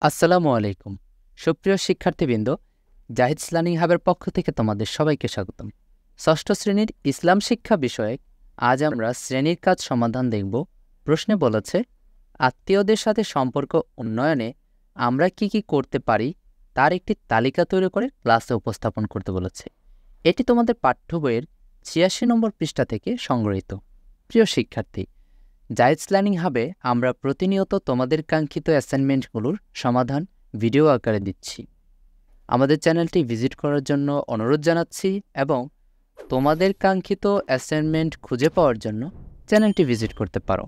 আসসালামু আলাইকুম। সুপ্রিয় শিক্ষার্থীবৃন্দ, জাহিদস লার্নিং হাবের পক্ষ থেকে তোমাদের সবাইকে স্বাগতম। ষষ্ঠ শ্রেণীর ইসলাম শিক্ষা বিষয়ে আজ আমরা শ্রেণীর কাজ সমাধান দেখব। প্রশ্নে বলেছে, আত্মীয়দের সাথে সম্পর্ক উন্নয়নে আমরা কি কি করতে পারি তার একটি তালিকা তৈরি করে ক্লাসে উপস্থাপন করতে বলেছে। এটি তোমাদের পাঠ্য বইয়ের ৮৬ নম্বর পৃষ্ঠা থেকে সংগৃহীত। প্রিয় শিক্ষার্থী, জাহিদস লার্নিং হাবে আমরা প্রতিনিয়ত তোমাদের কাঙ্ক্ষিত অ্যাসাইনমেন্টগুলোর সমাধান ভিডিও আকারে দিচ্ছি। আমাদের চ্যানেলটি ভিজিট করার জন্য অনুরোধ জানাচ্ছি এবং তোমাদের কাঙ্ক্ষিত অ্যাসাইনমেন্ট খুঁজে পাওয়ার জন্য চ্যানেলটি ভিজিট করতে পারো।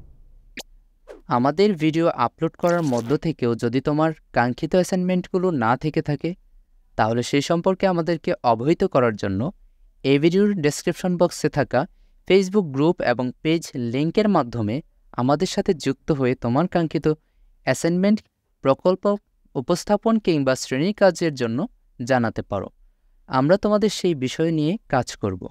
আমাদের ভিডিও আপলোড করার মধ্য থেকেও যদি তোমার কাঙ্ক্ষিত অ্যাসাইনমেন্টগুলো না থেকে থাকে, তাহলে সেই সম্পর্কে আমাদেরকে অবহিত করার জন্য এই ভিডিওর ডেসক্রিপশন বক্সে থাকা ফেসবুক গ্রুপ এবং পেজ লিঙ্কের মাধ্যমে আমাদের সাথে যুক্ত হয়ে তোমার কাঙ্ক্ষিত অ্যাসাইনমেন্ট, প্রকল্প উপস্থাপন কিংবা শ্রেণী কাজের জন্য জানাতে পারো। আমরা তোমাদের সেই বিষয় নিয়ে কাজ করব।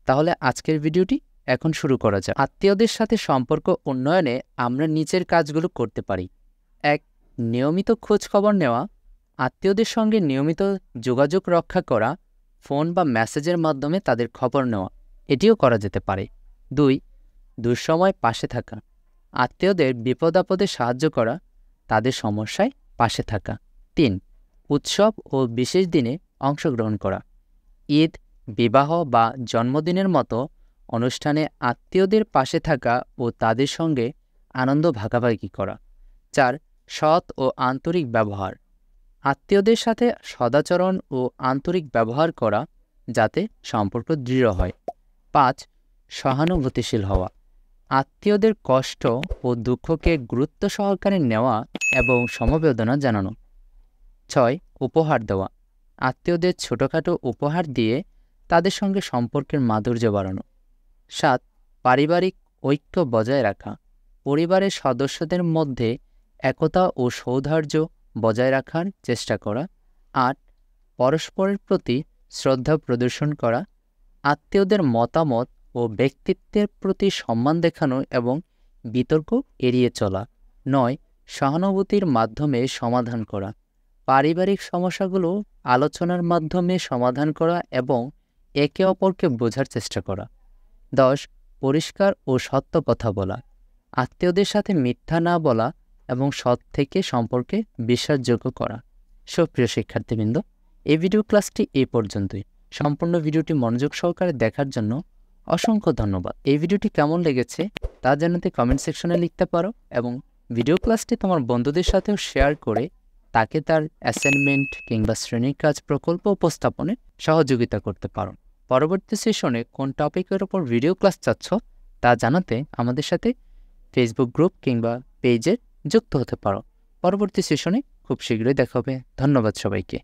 তাহলে আজকের ভিডিওটি এখন শুরু করা যাক। আত্মীয়দের সাথে সম্পর্ক উন্নয়নে আমরা নিচের কাজগুলো করতে পারি। ১. নিয়মিত খোঁজ খবর নেওয়া। আত্মীয়দের সঙ্গে নিয়মিত যোগাযোগ রক্ষা করা, ফোন বা মেসেজের মাধ্যমে তাদের খবর নেওয়া, এটিও করা যেতে পারে। ২. দুঃসময় পাশে থাকা। আত্মীয়দের বিপদ-আপদে সাহায্য করা, তাদের সমস্যায় পাশে থাকা। ৩. উৎসব ও বিশেষ দিনে অংশগ্রহণ করা। ঈদ, বিবাহ বা জন্মদিনের মতো অনুষ্ঠানে আত্মীয়দের পাশে থাকা ও তাদের সঙ্গে আনন্দ ভাগাভাগি করা। ৪. সৎ ও আন্তরিক ব্যবহার। আত্মীয়দের সাথে সদাচরণ ও আন্তরিক ব্যবহার করা যাতে সম্পর্ক দৃঢ় হয়। ৫. সহানুভূতিশীল হওয়া। আত্মীয়দের কষ্ট ও দুঃখকে গুরুত্ব সহকারে নেওয়া এবং সমবেদনা জানানো। ৬. উপহার দেওয়া। আত্মীয়দের ছোটোখাটো উপহার দিয়ে তাদের সঙ্গে সম্পর্কের মাধুর্য বাড়ানো। ৭. পারিবারিক ঐক্য বজায় রাখা। পরিবারের সদস্যদের মধ্যে একতা ও সৌহার্দ্য বজায় রাখার চেষ্টা করা। ৮. পরস্পরের প্রতি শ্রদ্ধা প্রদর্শন করা। আত্মীয়দের মতামত ও ব্যক্তিত্বের প্রতি সম্মান দেখানো এবং বিতর্ক এড়িয়ে চলা। ৯. সহানুভূতির মাধ্যমে সমাধান করা। পারিবারিক সমস্যাগুলো আলোচনার মাধ্যমে সমাধান করা এবং একে অপরকে বোঝার চেষ্টা করা। ১০. পরিষ্কার ও সত্য কথা বলা। আত্মীয়দের সাথে মিথ্যা না বলা এবং সৎ থেকে সম্পর্কে বিশ্বাসযোগ্য করা। সুপ্রিয় শিক্ষার্থীবৃন্দ, এই ভিডিও ক্লাসটি এই পর্যন্তই। সম্পূর্ণ ভিডিওটি মনোযোগ সহকারে দেখার জন্য অসংখ্য ধন্যবাদ। এই ভিডিওটি কেমন লেগেছে তা জানাতে কমেন্ট সেকশনে লিখতে পারো এবং ভিডিও ক্লাসটি তোমার বন্ধুদের সাথেও শেয়ার করে তাকে তার অ্যাসাইনমেন্ট কিংবা শ্রেণীর কাজ প্রকল্প উপস্থাপনে সহযোগিতা করতে পারো। পরবর্তী সেশনে কোন টপিকের ওপর ভিডিও ক্লাস চাচ্ছ তা জানাতে আমাদের সাথে ফেসবুক গ্রুপ কিংবা পেজে যুক্ত হতে পারো। পরবর্তী সেশনে খুব শীঘ্রই দেখা হবে। ধন্যবাদ সবাইকে।